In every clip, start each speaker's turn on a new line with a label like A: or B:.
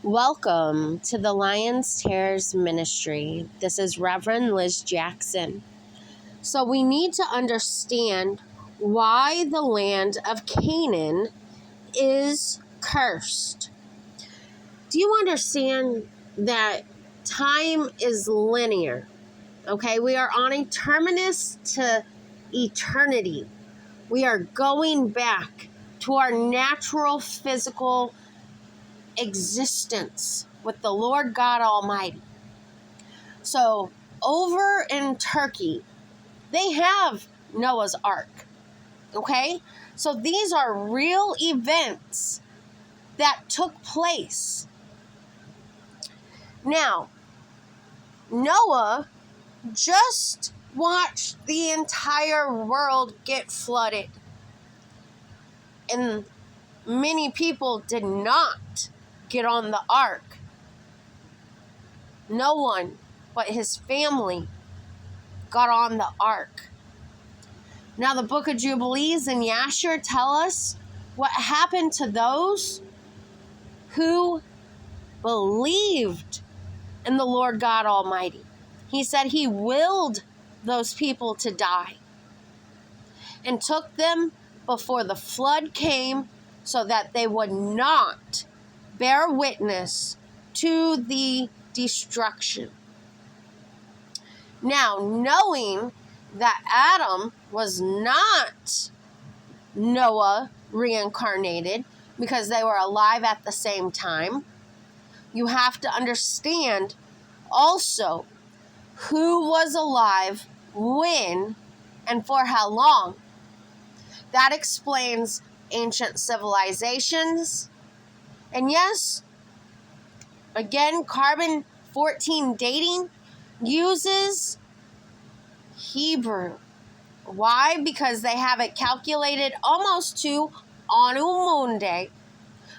A: Welcome to the Lions Terrors Ministry. This is Reverend Liz Jackson. So we need to understand why the land of Canaan is cursed. Do you understand that time is linear? Okay, we are on a terminus to eternity. We are going back to our natural physical existence with the Lord God Almighty. So over in Turkey, they have Noah's Ark. Okay? So these are real events that took place. Now, Noah just watched the entire world get flooded. And many people did not get on the ark. No one but his family got on the ark. Now the book of Jubilees and Yashar tell us what happened to those who believed in the Lord God Almighty. He said he willed those people to die and took them before the flood came so that they would not bear witness to the destruction. Now, knowing that Adam was not Noah reincarnated because they were alive at the same time, you have to understand also who was alive, when, and for how long. That explains ancient civilizations. And yes, again, carbon-14 dating uses Hebrew. Why? Because they have it calculated almost to Anu Mundi,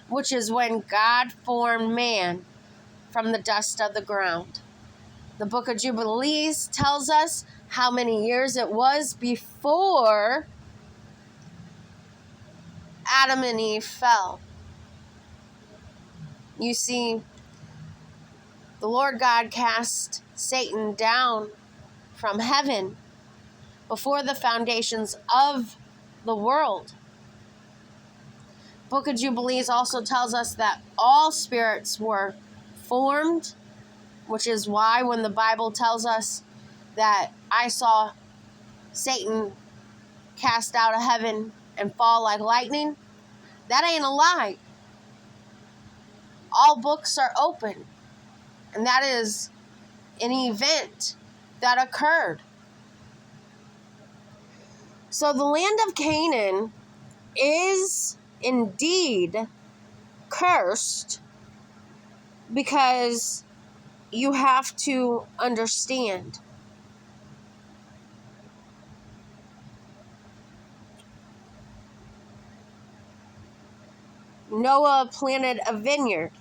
A: which is when God formed man from the dust of the ground. The book of Jubilees tells us how many years it was before Adam and Eve fell. You see, the Lord God cast Satan down from heaven before the foundations of the world. Book of Jubilees also tells us that all spirits were formed, which is why when the Bible tells us that I saw Satan cast out of heaven and fall like lightning, that ain't a lie. All books are open, and that is an event that occurred. So the land of Canaan is indeed cursed because you have to understand. Noah planted a vineyard.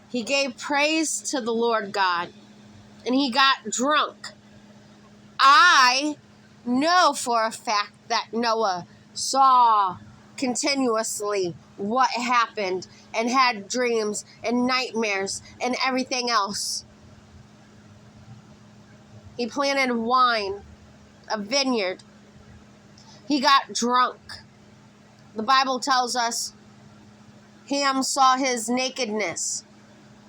A: He gave praise to the Lord God, and he got drunk. I know for a fact that Noah saw continuously what happened and had dreams and nightmares and everything else. He planted wine, a vineyard. He got drunk. The Bible tells us Ham saw his nakedness.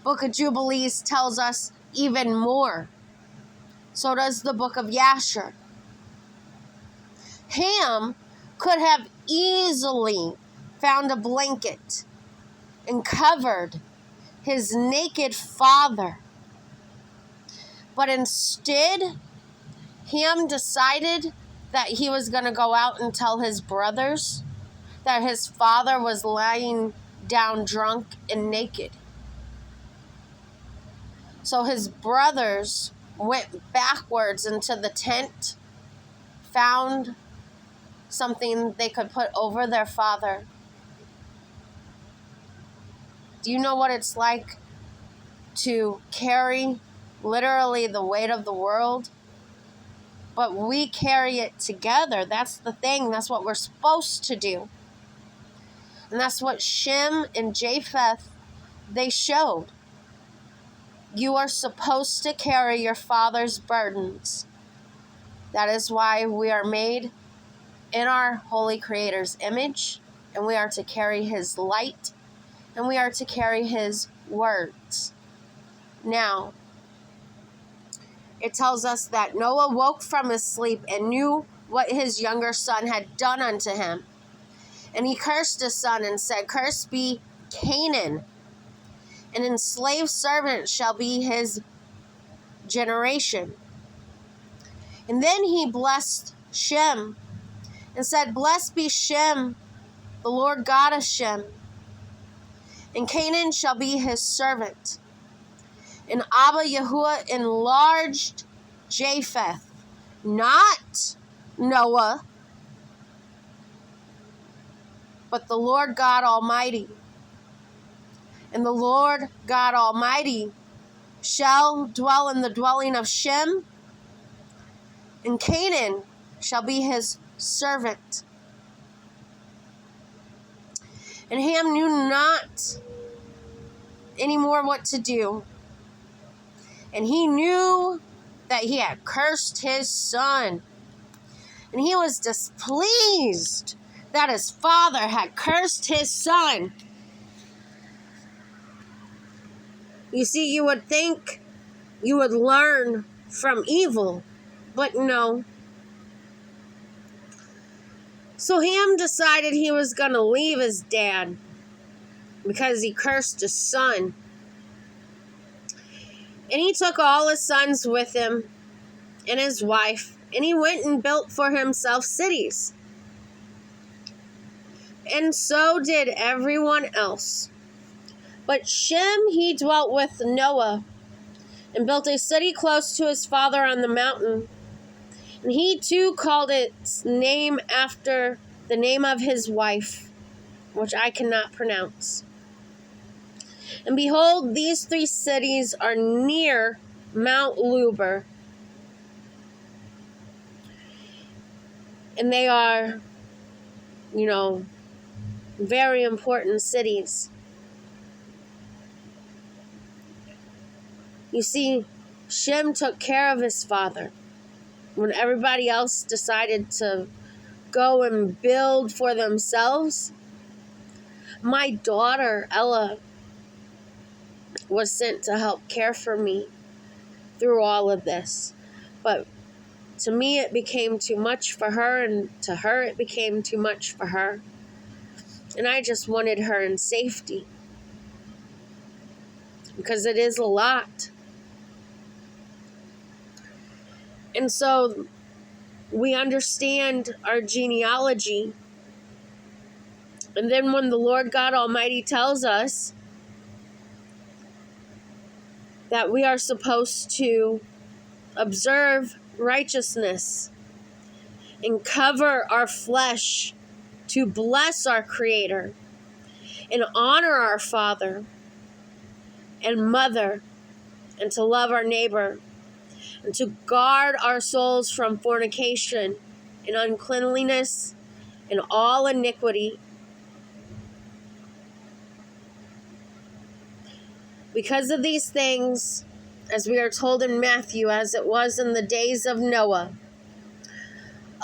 A: Book of Jubilees tells us even more. So does the book of Yashar. Ham could have easily found a blanket and covered his naked father. But instead, Ham decided that he was going to go out and tell his brothers that his father was lying down drunk and naked. So his brothers went backwards into the tent, found something they could put over their father. Do you know what it's like to carry literally the weight of the world? But we carry it together. That's the thing. That's what we're supposed to do. And that's what Shem and Japheth they showed you are supposed to carry your Father's burdens. That is why we are made in our Holy Creator's image, and we are to carry His light, and we are to carry His words. Now, it tells us that Noah woke from his sleep and knew what his younger son had done unto him. And he cursed his son and said, Cursed be Canaan, an enslaved servant shall be his generation. And then he blessed Shem and said, Blessed be Shem, the Lord God of Shem, and Canaan shall be his servant. And Abba Yahuwah enlarged Japheth, not Noah, but the Lord God Almighty. And the Lord God Almighty shall dwell in the dwelling of Shem, and Canaan shall be his servant. And Ham knew not anymore what to do. And he knew that he had cursed his son. And he was displeased that his father had cursed his son. You see, you would think you would learn from evil, but no. So Ham decided he was going to leave his dad because he cursed his son. And he took all his sons with him and his wife, and he went and built for himself cities. And so did everyone else. But Shem, he dwelt with Noah and built a city close to his father on the mountain. And he too called its name after the name of his wife, which I cannot pronounce. And behold, these 3 cities are near Mount Luber. And they are, very important cities. You see, Shem took care of his father when everybody else decided to go and build for themselves. My daughter, Ella, was sent to help care for me through all of this. But to me, it became too much for her, and to her, it became too much for her. And I just wanted her in safety, because it is a lot. And so we understand our genealogy. And then when the Lord God Almighty tells us that we are supposed to observe righteousness and cover our flesh to bless our Creator and honor our father and mother, and to love our neighbor, and to guard our souls from fornication and uncleanliness and all iniquity. Because of these things, as we are told in Matthew, as it was in the days of Noah,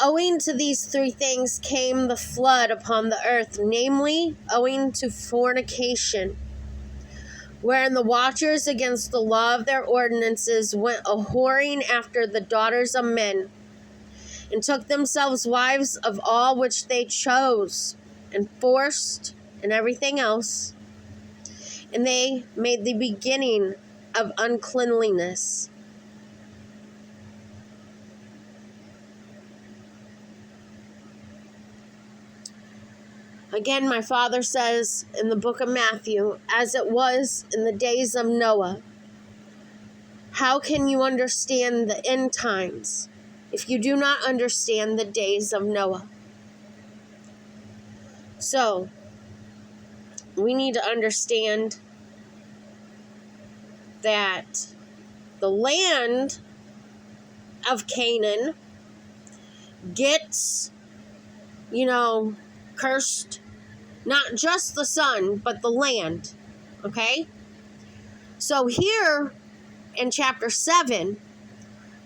A: owing to these 3 things came the flood upon the earth, namely, owing to fornication, wherein the watchers against the law of their ordinances went a-whoring after the daughters of men, and took themselves wives of all which they chose, and forced, and everything else. And they made the beginning of uncleanliness. Again, my father says in the book of Matthew, as it was in the days of Noah. How can you understand the end times if you do not understand the days of Noah? So, we need to understand that the land of Canaan gets, cursed, not just the son, but the land, okay? So here in chapter 7,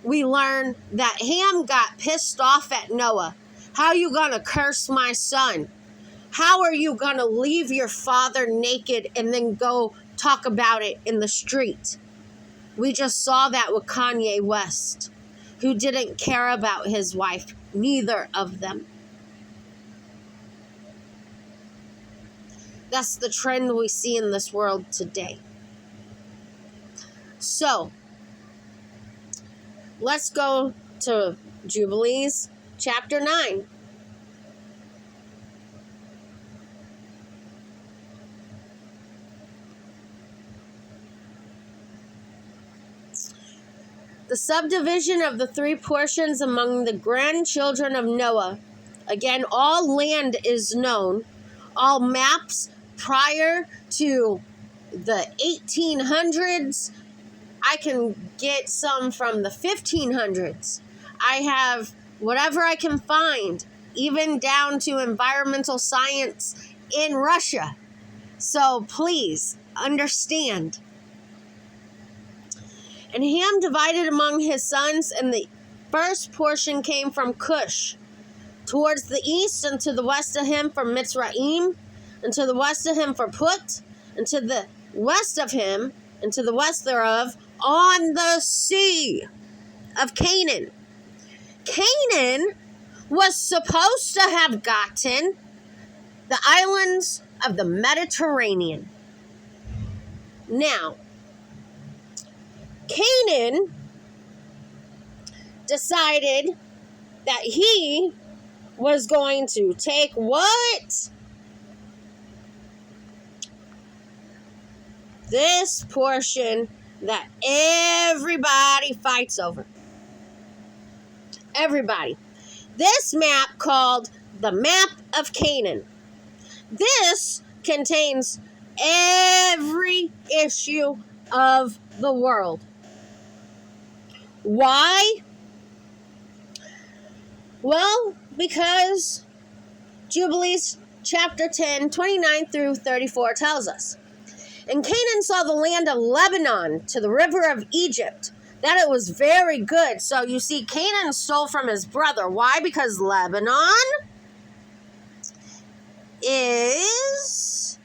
A: we learn that Ham got pissed off at Noah. How are you going to curse my son? How are you going to leave your father naked and then go talk about it in the street? We just saw that with Kanye West, who didn't care about his wife, neither of them. That's the trend we see in this world today. So, let's go to Jubilees chapter 9. The subdivision of the 3 portions among the grandchildren of Noah. Again, all land is known. All maps prior to the 1800s. I can get some from the 1500s. I have whatever I can find, even down to environmental science in Russia. So please understand. And Ham divided among his sons, and the first portion came from Cush, towards the east, and to the west of him from Mitzrayim, and to the west of him for Put, and to the west of him, and to the west thereof, on the sea of Canaan. Canaan was supposed to have gotten the islands of the Mediterranean. Now, Canaan decided that he was going to take what? This portion that everybody fights over. Everybody. This map called the Map of Canaan. This contains every issue of the world. Why? Well, because Jubilees chapter 10, 29 through 34 tells us, and Canaan saw the land of Lebanon to the river of Egypt, that it was very good. So you see, Canaan stole from his brother. Why? Because Lebanon is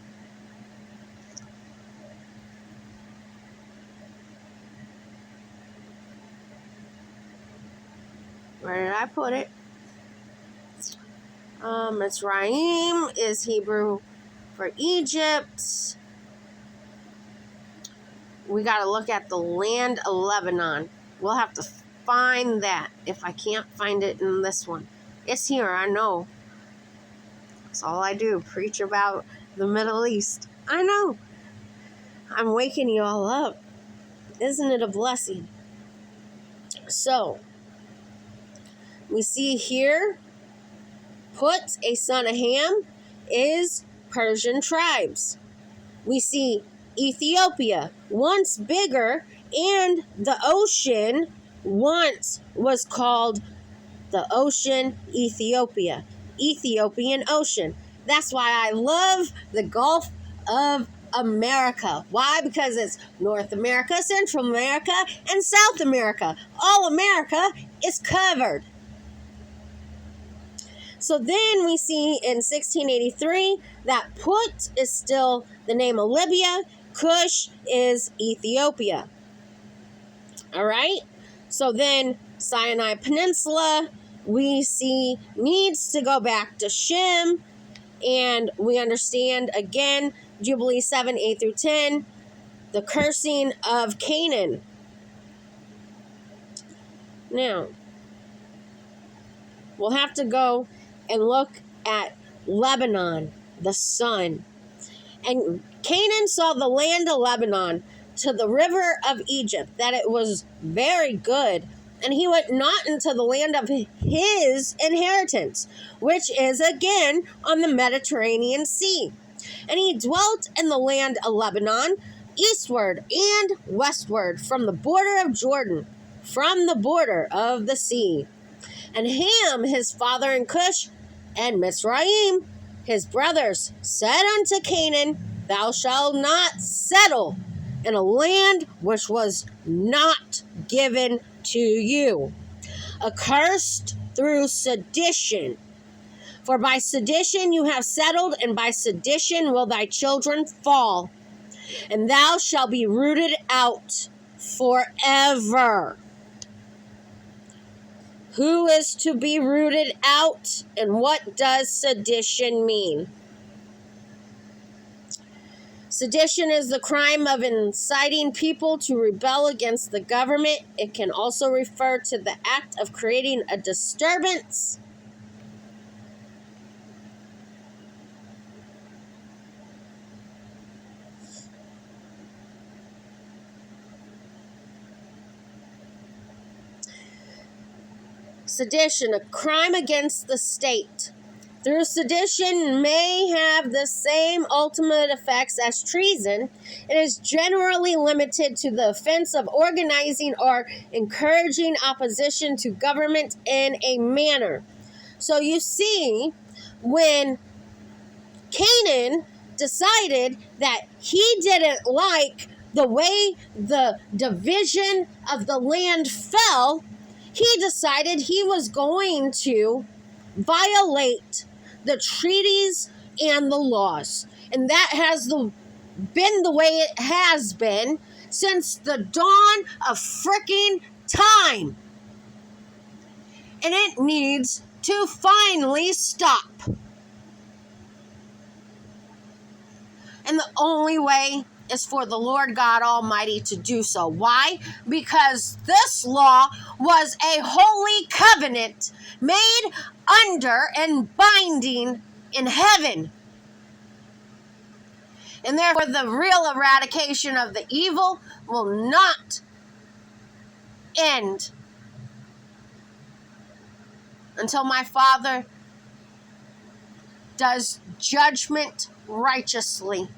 A: where did I put it? Mitzrayim is Hebrew for Egypt. We got to look at the land of Lebanon. We'll have to find that if I can't find it in this one. It's here, I know. That's all I do, preach about the Middle East. I know. I'm waking you all up. Isn't it a blessing? So, we see here, Put, a son of Ham, is Persian tribes. We see Ethiopia, once bigger, and the ocean once was called the Ocean Ethiopia, Ethiopian Ocean. That's why I love the Gulf of America. Why? Because it's North America, Central America, and South America. All America is covered. So then we see in 1683 that Put is still the name of Libya. Cush is Ethiopia. All right? So then Sinai Peninsula, we see needs to go back to Shem. And we understand, again, Jubilee 7, 8 through 10, the cursing of Canaan. Now, we'll have to go and look at Lebanon, the sun. And Canaan saw the land of Lebanon to the river of Egypt, that it was very good. And he went not into the land of his inheritance, which is again on the Mediterranean Sea. And he dwelt in the land of Lebanon, eastward and westward, from the border of Jordan, from the border of the sea. And Ham, his father in Cush, and Mitzrayim, his brothers, said unto Canaan, Thou shalt not settle in a land which was not given to you. Accursed through sedition. For by sedition you have settled, and by sedition will thy children fall. And thou shalt be rooted out forever. Who is to be rooted out, and what does sedition mean? Sedition is the crime of inciting people to rebel against the government. It can also refer to the act of creating a disturbance. Sedition, a crime against the state. Through sedition may have the same ultimate effects as treason. It is generally limited to the offense of organizing or encouraging opposition to government in a manner. So you see, when Canaan decided that he didn't like the way the division of the land fell, he decided he was going to violate the treaties and the laws. And that has been the way it has been since the dawn of freaking time. And it needs to finally stop. And the only way is for the Lord God Almighty to do so. Why? Because this law was a holy covenant made under and binding in heaven. And therefore the real eradication of the evil will not end until my Father does judgment righteously.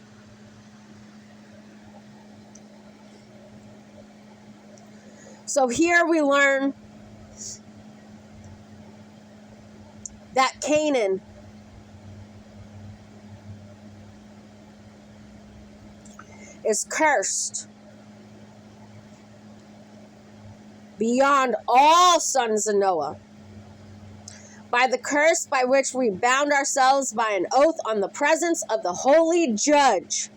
A: So here we learn that Canaan is cursed beyond all sons of Noah by the curse by which we bound ourselves by an oath on the presence of the holy judge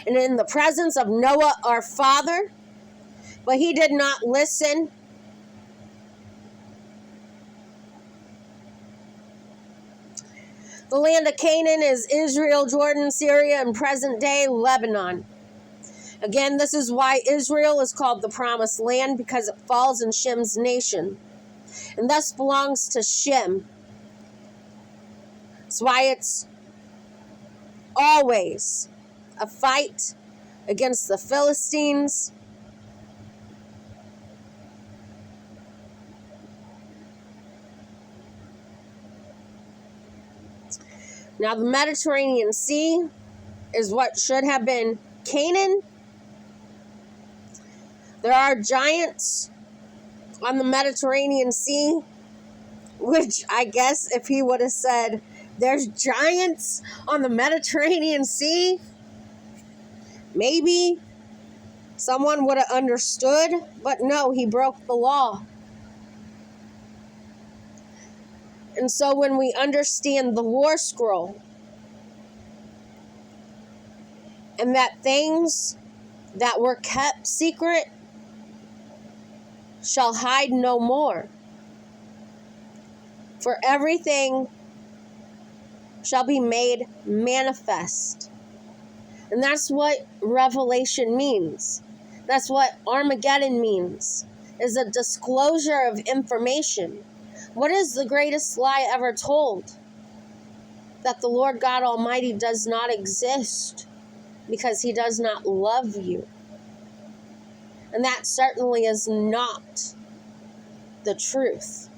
A: and in the presence of Noah our father. But he did not listen. The land of Canaan is Israel, Jordan, Syria, and present-day Lebanon. Again, this is why Israel is called the Promised Land, because it falls in Shem's nation, and thus belongs to Shem. That's why it's always a fight against the Philistines. Now, the Mediterranean Sea is what should have been Canaan. There are giants on the Mediterranean Sea, which I guess if he would have said, there's giants on the Mediterranean Sea, maybe someone would have understood, but no, he broke the law. And so when we understand the war scroll, and that things that were kept secret shall hide no more, for everything shall be made manifest. And that's what Revelation means. That's what Armageddon means, is a disclosure of information. What is the greatest lie ever told? That the Lord God Almighty does not exist because he does not love you. And that certainly is not the truth.